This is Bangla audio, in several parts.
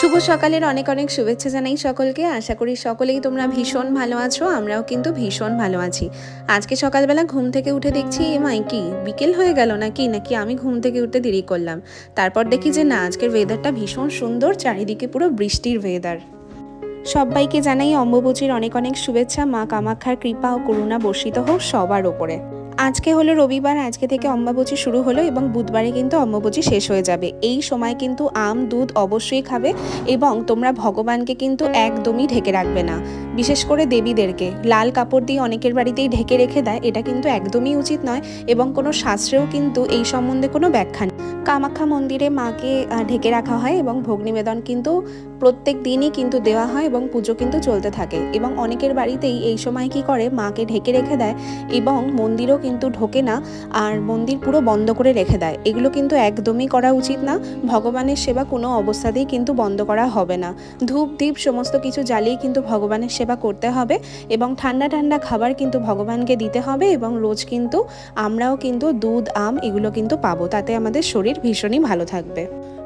শুভ সকালের অনেক অনেক শুভেচ্ছা জানাই সকলকে। আশা করি সকলেই তোমরা ভীষণ ভালো আছো। আমরাও কিন্তু ভীষণ ভালো আছি। আজকে সকালবেলা ঘুম থেকে উঠে দেখছি এমাই কি বিকেল হয়ে গেল নাকি আমি ঘুম থেকে উঠতে দেরি করলাম। তারপর দেখি যে না, আজকের ওয়েদারটা ভীষণ সুন্দর, চারিদিকে পুরো বৃষ্টির ওয়েদার। সবাইকে জানাই অম্বুবাচীর অনেক অনেক শুভেচ্ছা। মা কামাখ্যার কৃপা ও করুণা বর্ষিত হোক সবার ওপরে। আজকে হলো রবিবার, আজকে থেকে অম্বুবাচী শুরু হলো এবং বুধবারে কিন্তু অম্বুবাচী শেষ হয়ে যাবে। এই সময় কিন্তু আম দুধ অবশ্যই খাবে এবং তোমরা ভগবানকে কিন্তু একদমই ঢেকে রাখবে না। বিশেষ করে দেবীদেরকে লাল কাপড় দিয়ে অনেকের বাড়িতেই ঢেকে রেখে দেয়, এটা কিন্তু একদমই উচিত নয় এবং কোনো শাস্ত্রেও কিন্তু এই সম্বন্ধে কোনো ব্যাখ্যা নেই। কামাখ্যা মন্দিরে মাকে ঢেকে রাখা হয় এবং ভোগ নিবেদন কিন্তু প্রত্যেক দিনই কিন্তু দেওয়া হয় এবং পুজো কিন্তু চলতে থাকে। এবং অনেকের বাড়িতেই এই সময় কি করে, মাকে ঢেকে রেখে দেয় এবং মন্দিরও কিন্তু ঢোকে না, আর মন্দির পুরো বন্ধ করে রেখে দেয়। এগুলো কিন্তু একদমই করা উচিত না। ভগবানের সেবা কোনো অবস্থাতেই কিন্তু বন্ধ করা হবে না। ধূপ দীপ সমস্ত কিছু জ্বালিয়ে কিন্তু ভগবানের সেবা করতে হবে এবং ঠান্ডা ঠান্ডা খাবার কিন্তু ভগবানকে দিতে হবে এবং রোজ কিন্তু আমরাও কিন্তু দুধ আম এগুলো কিন্তু পাবো, তাতে আমাদের শরীর ভীষণই ভালো থাকবে।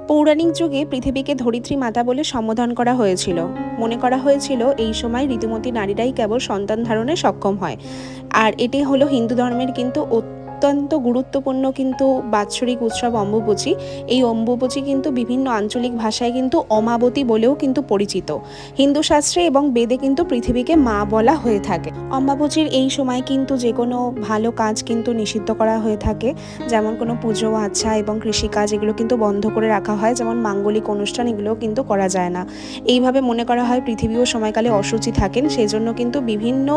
পৌরাণিক যুগে পৃথিবীকে ধরিত্রী মাতা বলে সম্বোধন করা হয়েছিল। মনে করা হয়েছিল এই সময় ঋতুমতী নারীরাই কেবল সন্তান ধারণে সক্ষম হয়। আর এটি হলো হিন্দু ধর্মের কিন্তু অত্যন্ত গুরুত্বপূর্ণ কিন্তু বাৎসরিক উৎসব অম্বুবাচী। এই অম্বুবাচী কিন্তু বিভিন্ন আঞ্চলিক ভাষায় কিন্তু অমাবতী বলেও কিন্তু পরিচিত। হিন্দু শাস্ত্রে এবং বেদে কিন্তু পৃথিবীকে মা বলা হয়ে থাকে। অম্বুবাচীর এই সময় কিন্তু যে কোনো ভালো কাজ কিন্তু নিষিদ্ধ করা হয়ে থাকে, যেমন কোনো পুজো আচ্ছা এবং কৃষিকাজ এগুলো কিন্তু বন্ধ করে রাখা হয়, যেমন মাঙ্গলিক অনুষ্ঠান এগুলোও কিন্তু করা যায় না। এইভাবে মনে করা হয় পৃথিবীও সময়কালে অশুচি থাকেন, সেই জন্য কিন্তু বিভিন্ন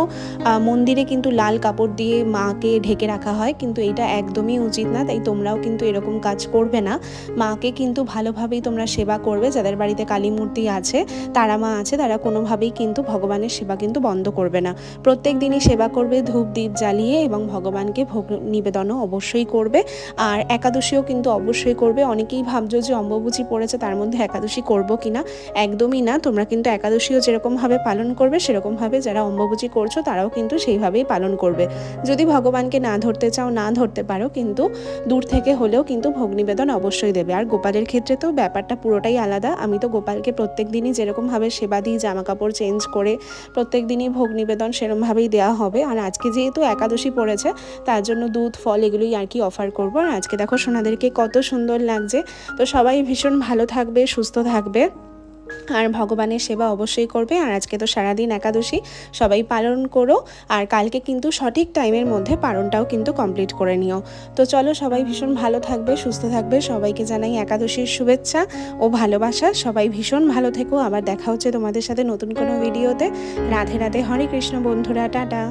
মন্দিরে কিন্তু লাল কাপড় দিয়ে মাকে ঢেকে রাখা হয়, কিন্তু এটা একদমই উচিত না। তাই তোমরাও কিন্তু এরকম কাজ করবে না। মাকে কিন্তু ভালোভাবেই তোমরা সেবা করবে। যাদের বাড়িতে কালী মূর্তি আছে, তারা মা আছে, তারা কোনোভাবেই কিন্তু ভগবানের সেবা কিন্তু বন্ধ করবে না। প্রত্যেক দিনই সেবা করবে ধূপ দ্বীপ জ্বালিয়ে এবং ভগবানকে ভোগ নিবেদনও অবশ্যই করবে। আর একাদশীও কিন্তু অবশ্যই করবে। অনেকেই ভাবছো যে অম্বুবাচী পড়েছে তার মধ্যে একাদশী করবো কিনা, একদমই না। তোমরা কিন্তু একাদশীও যেরকমভাবে পালন করবে সেরকমভাবে যারা অম্বুবাচী করছো তারাও কিন্তু সেইভাবেই পালন করবে। যদি ভগবানকে না ধরতে চাও না ধরতে পারো, কিন্তু দূর থেকে হলেও কিন্তু ভোগ নিবেদন অবশ্যই দেবে। আর গোপালের ক্ষেত্রে তো ব্যাপারটা পুরোটাই আলাদা। আমি তো গোপালকে প্রত্যেক দিনই যেরকমভাবে সেবা দিই, জামা কাপড় চেঞ্জ করে প্রত্যেক দিনই ভোগ নিবেদন সেরকমভাবেই দেওয়া হবে। আর আজকে যেহেতু একাদশী পড়েছে তার জন্য দুধ ফল এগুলোই আর কি অফার করবো। আর আজকে দেখো সোনাদেরকে কত সুন্দর লাগছে। তো সবাই ভীষণ ভালো থাকবে, সুস্থ থাকবে আর ভগবানের সেবা অবশ্যই করবে। আর আজকে তো সারাদিন একাদশী, সবাই পালন করো। আর কালকে কিন্তু সঠিক টাইমের মধ্যে পালনটাও কিন্তু কমপ্লিট করে নিও। তো চলো, সবাই ভীষণ ভালো থাকবে, সুস্থ থাকবে। সবাইকে জানাই একাদশীর শুভেচ্ছা ও ভালোবাসা। সবাই ভীষণ ভালো থেকো। আবার দেখা হচ্ছে তোমাদের সাথে নতুন কোনো ভিডিওতে। রাধে রাধে, হরে কৃষ্ণ বন্ধুরা, টাটা।